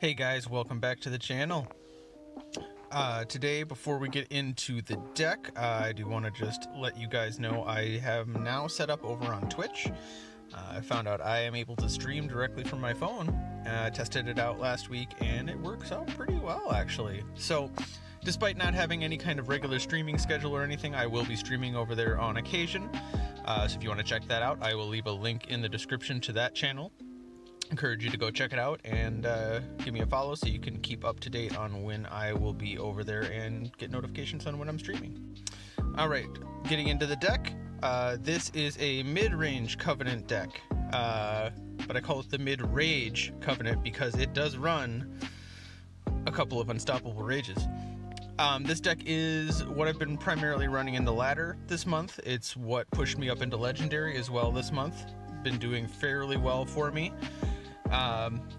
Hey guys, welcome back to the channel. Today, before we get into the deck, I do want to just let you guys know I have now set up over on Twitch. I found out I am able to stream directly from my phone. Tested it out last week and it works out pretty well actually. So, despite not having any kind of regular streaming schedule or anything, I will be streaming over there on occasion. So if you want to check that out, I will leave a link in the description to that channel. Encourage you to go check it out and give me a follow so you can keep up to date on when I will be over there and get notifications on when I'm streaming. Alright, getting into the deck. This is a mid-range Covenant deck, but I call it the mid-rage Covenant because it does run a couple of unstoppable rages. This deck is what I've been primarily running in the ladder this month. It's what pushed me up into Legendary as well this month. Been doing fairly well for me.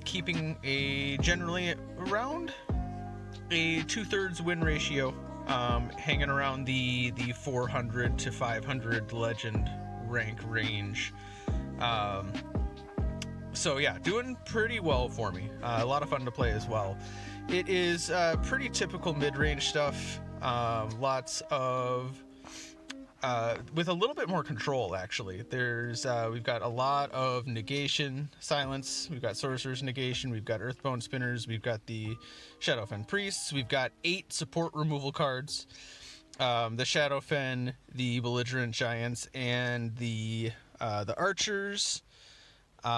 Keeping a generally around a 2/3 win ratio, hanging around the 400 to 500 legend rank range. So yeah, doing pretty well for me. A lot of fun to play as well. It is pretty typical mid-range stuff. Lots of with a little bit more control, actually. We've got a lot of negation, silence, we've got sorcerer's negation, we've got earthbone spinners, we've got the Shadowfen priests, we've got 8 support removal cards, the Shadowfen, the belligerent giants, and the archers. We've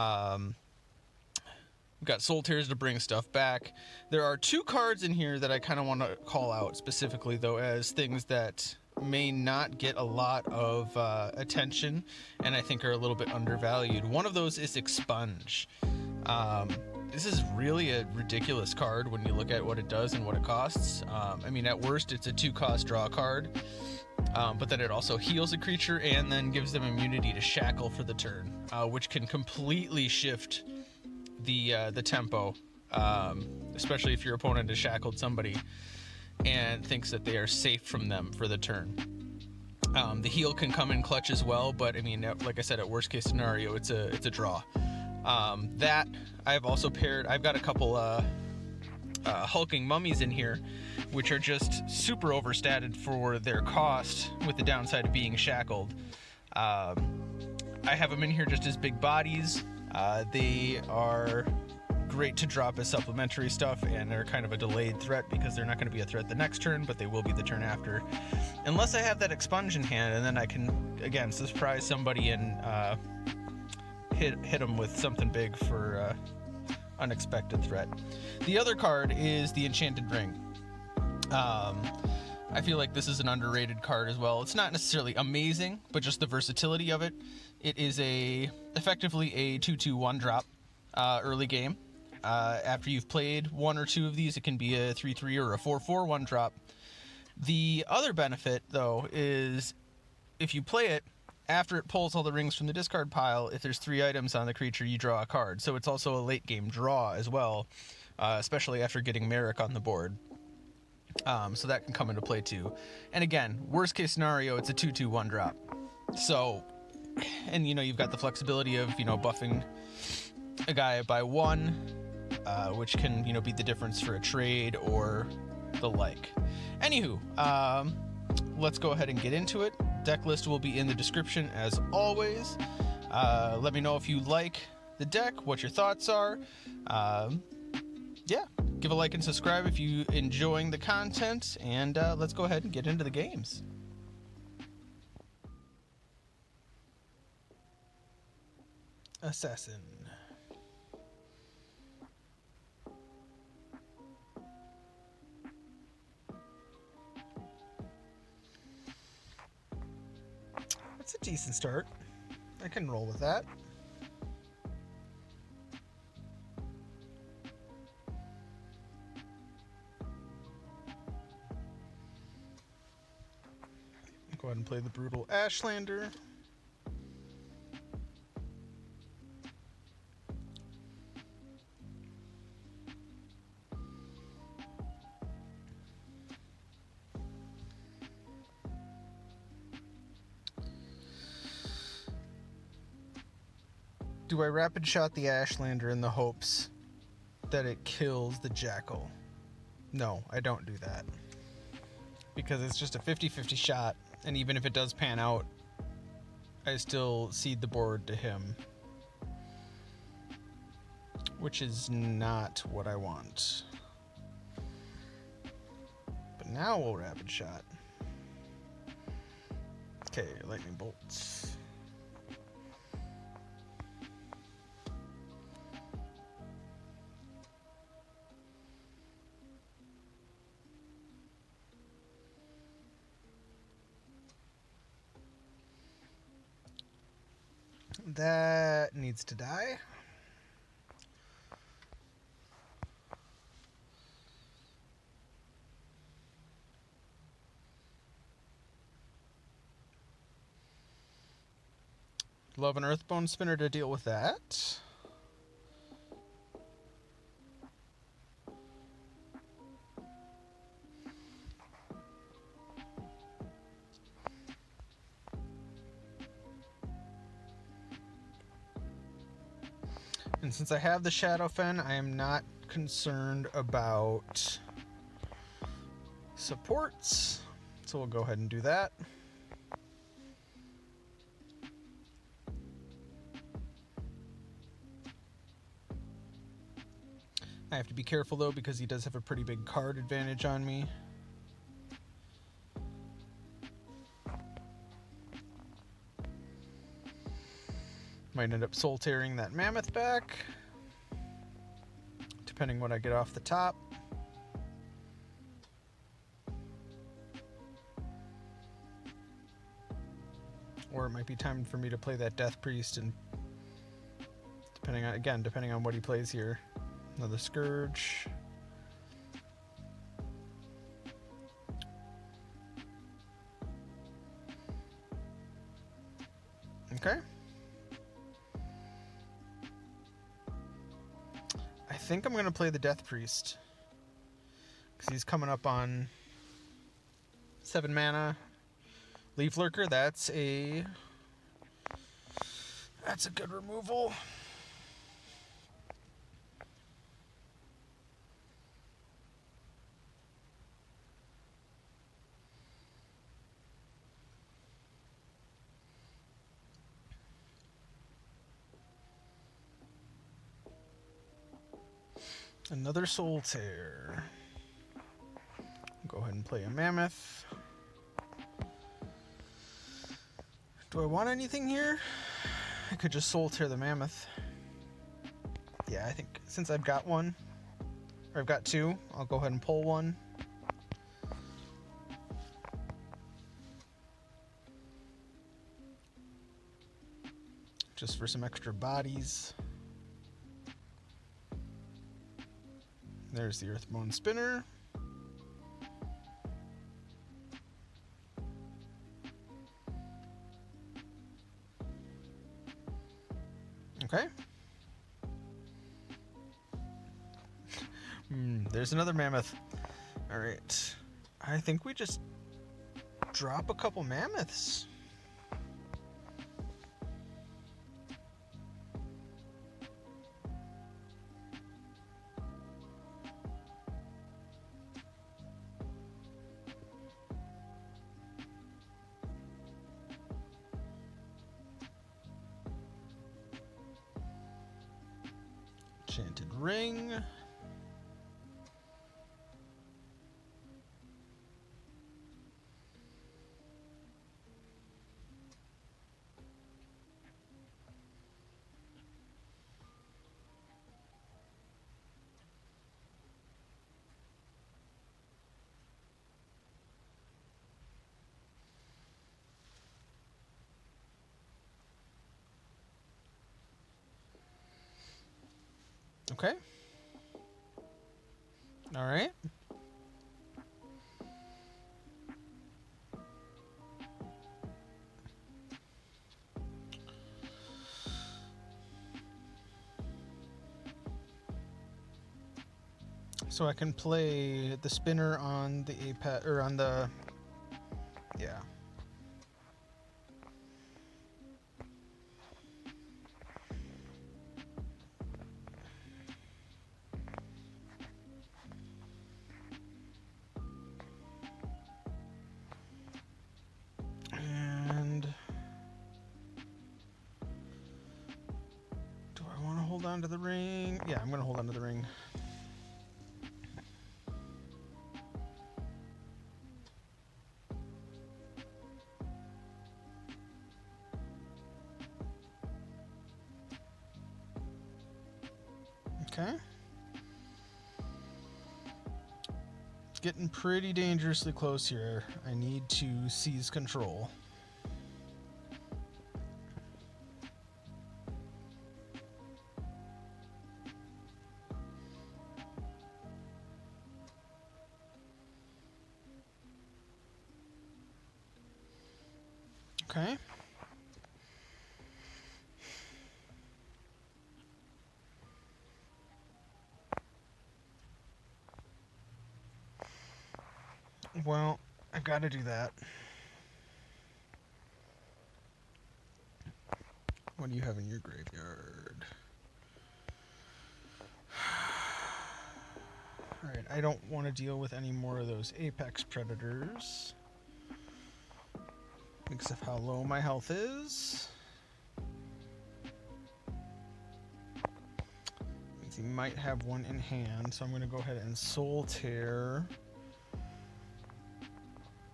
got soul tears to bring stuff back. There are 2 cards in here that I kind of want to call out specifically, though, as things that may not get a lot of attention and I think are a little bit undervalued. One of those is Expunge. This is really a ridiculous card when you look at what it does and what it costs. I mean, at worst it's a 2-cost draw card, but then it also heals a creature and then gives them immunity to shackle for the turn, which can completely shift the tempo, especially if your opponent has shackled somebody and thinks that they are safe from them for the turn. The heal can come in clutch as well, but I mean, like I said, at worst case scenario, it's a draw. That I've also paired. I've got a couple hulking mummies in here, which are just super overstated for their cost, with the downside of being shackled. I have them in here just as big bodies. They are great to drop as supplementary stuff, and they're kind of a delayed threat because they're not going to be a threat the next turn, but they will be the turn after, unless I have that Expunge in hand, and then I can again surprise somebody and hit them with something big for unexpected threat. The other card is the Enchanted Ring. I feel like this is an underrated card as well. It's not necessarily amazing, but just the versatility of it. It is effectively a 2/2 1-drop early game. After you've played 1 or 2 of these, it can be a 3/3 or a 4/4 1-drop. The other benefit, though, is if you play it, after it pulls all the rings from the discard pile, if there's 3 items on the creature, you draw a card. So it's also a late game draw as well, especially after getting Merrick on the board. So that can come into play too. And again, worst case scenario, it's a 2/2 1-drop. So, and you've got the flexibility of, buffing a guy by 1, which can, be the difference for a trade or the like. Anywho, let's go ahead and get into it. Deck list will be in the description as always. Let me know if you like the deck, what your thoughts are. Yeah, give a like and subscribe if you're enjoying the content, and let's go ahead and get into the games. Assassin. That's a decent start. I can roll with that. Go ahead and play the Brutal Ashlander. Do I rapid shot the Ashlander in the hopes that it kills the jackal. No, I don't do that. Because it's just a 50-50 shot, and even if it does pan out, I still cede the board to him. Which is not what I want. But now we'll rapid shot. Okay, lightning bolts. That needs to die. Love an Earthbone Spinner to deal with that. And since I have the Shadowfen, I am not concerned about supports. So we'll go ahead and do that. I have to be careful though because he does have a pretty big card advantage on me. Might end up soul tearing that mammoth back, depending what I get off the top. Or it might be time for me to play that Death Priest, and depending on what he plays here. Another Scourge. Okay. I think I'm going to play the Death Priest, because he's coming up on 7 mana. Leaf Lurker, that's a good removal. Another Soul Tear. Go ahead and play a Mammoth. Do I want anything here? I could just Soul Tear the Mammoth. Yeah, I think since I've got one, or I've got 2, I'll go ahead and pull one. Just for some extra bodies. There's the Earthbone Spinner. Okay. There's another mammoth. All right. I think we just drop a couple mammoths. Enchanted Ring. Okay. All right. So I can play the spinner on the A-pad, or on the, yeah. on to the ring. Yeah, I'm going to hold on to the ring. Okay. It's getting pretty dangerously close here. I need to seize control. Okay. Well, I've got to do that. What do you have in your graveyard? Alright, I don't want to deal with any more of those apex predators because of how low my health is. Means he might have one in hand, so I'm going to go ahead and Soul Tear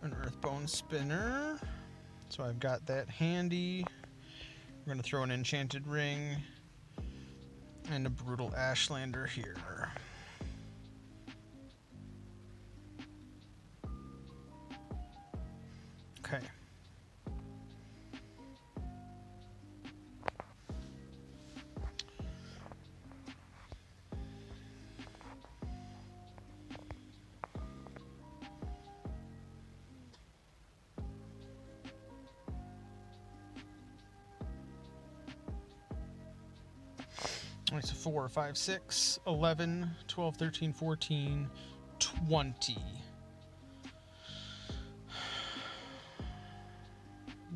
an Earthbone Spinner. So I've got that handy. We're going to throw an Enchanted Ring and a Brutal Ashlander here. Okay. Alright, so 4, 5, 6, 11, 12, 13, 14, 20.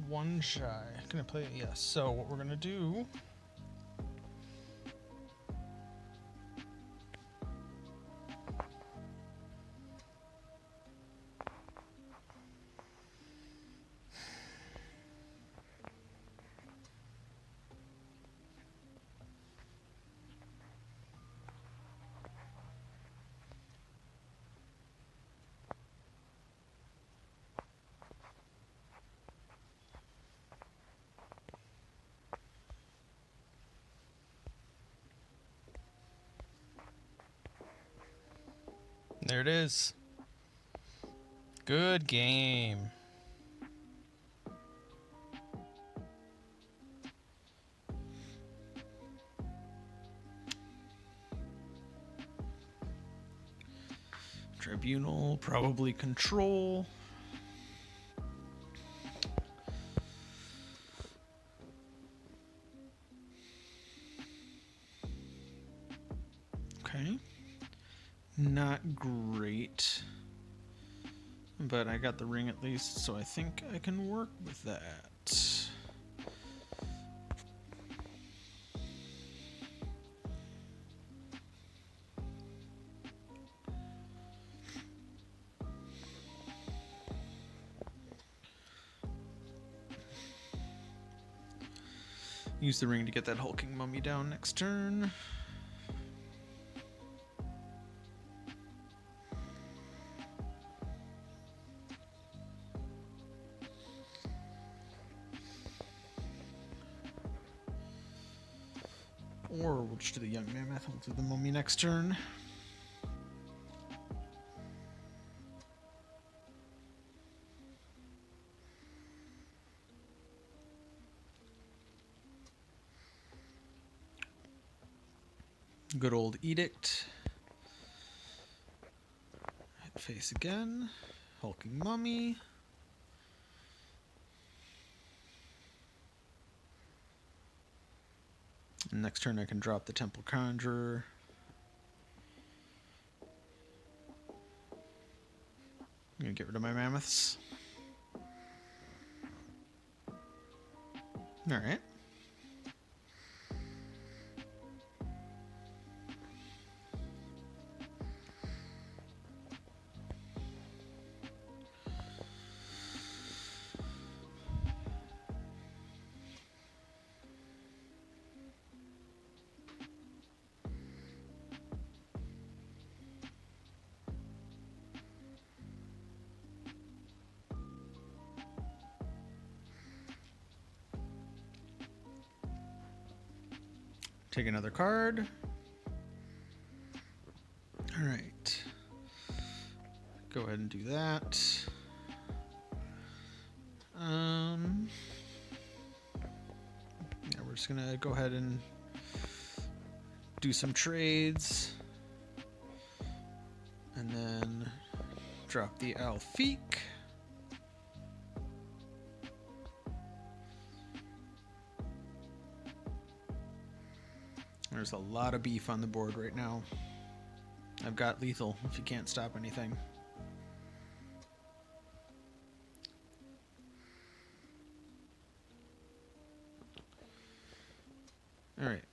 One shy. Gonna play it, yes. So what we're gonna do there it is. Good game. Tribunal, probably control. Okay. Not great. But I got the ring at least, so I think I can work with that. Use the ring to get that hulking mummy down next turn. Or we'll just do the young mammoth. We'll do the mummy next turn. Good old edict. Hit face again. Hulking mummy. Next turn I can drop the Temple Conjurer. I'm gonna get rid of my mammoths. Alright. Take another card. All right. Go ahead and do that. Yeah, we're just gonna go ahead and do some trades, and then drop the Alfique. There's a lot of beef on the board right now. I've got lethal if you can't stop anything. Alright.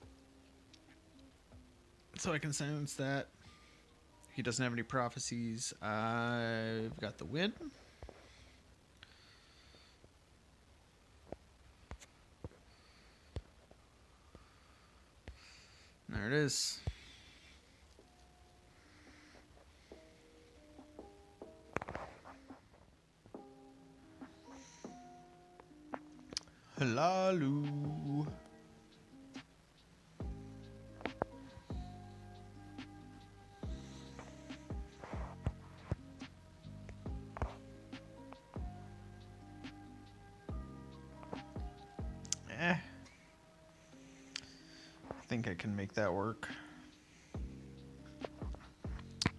So I can silence that. He doesn't have any prophecies. I've got the win. There it is. Hello. I think I can make that work.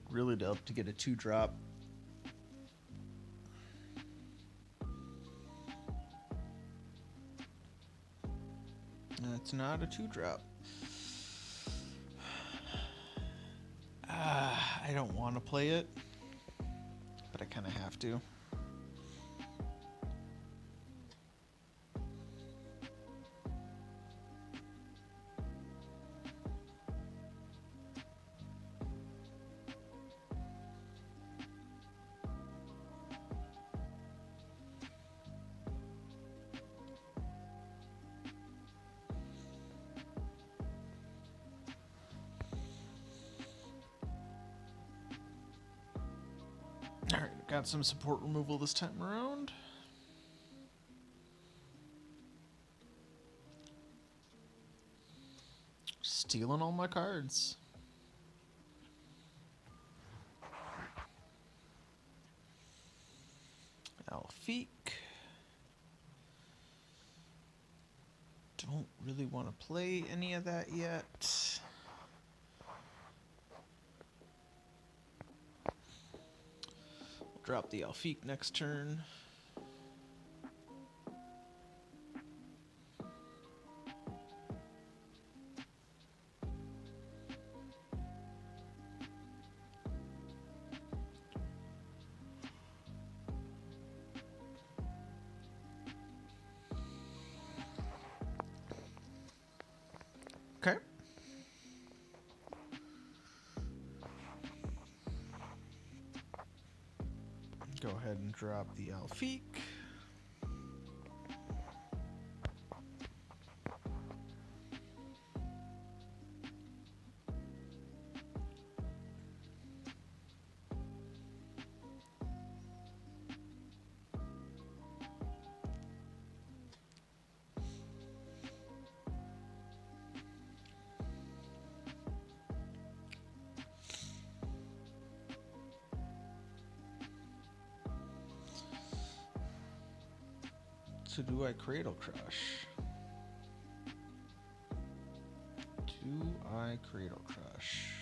Really dope to get a 2-drop. That's not a 2-drop. I don't want to play it, but I kind of have to. Alright, got some support removal this time around. Stealing all my cards. Alfique. Don't really want to play any of that yet. Drop the Alfique next turn. Okay. Go ahead and drop the Alfique. So do I Cradle Crush? Do I Cradle Crush?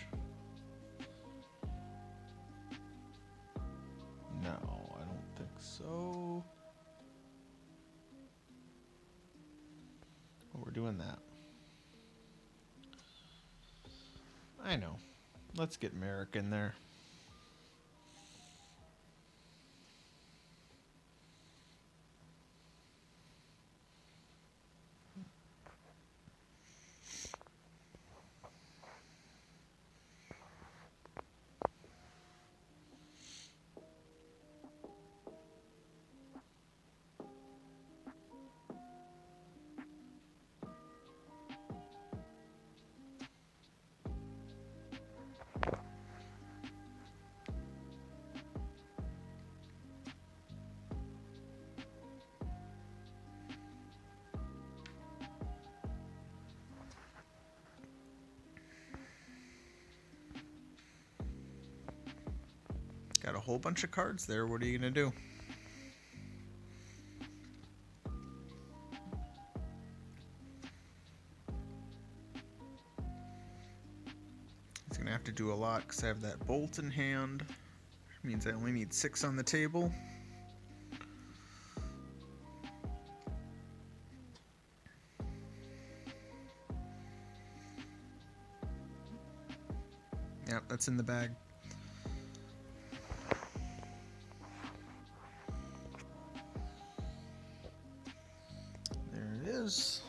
No, I don't think so. Oh, we're doing that. I know. Let's get Merrick in there. got a whole bunch of cards there. What are you gonna do? He's gonna have to do a lot because I have that bolt in hand, which means I only need 6 on the table. Yep, that's in the bag. There it is.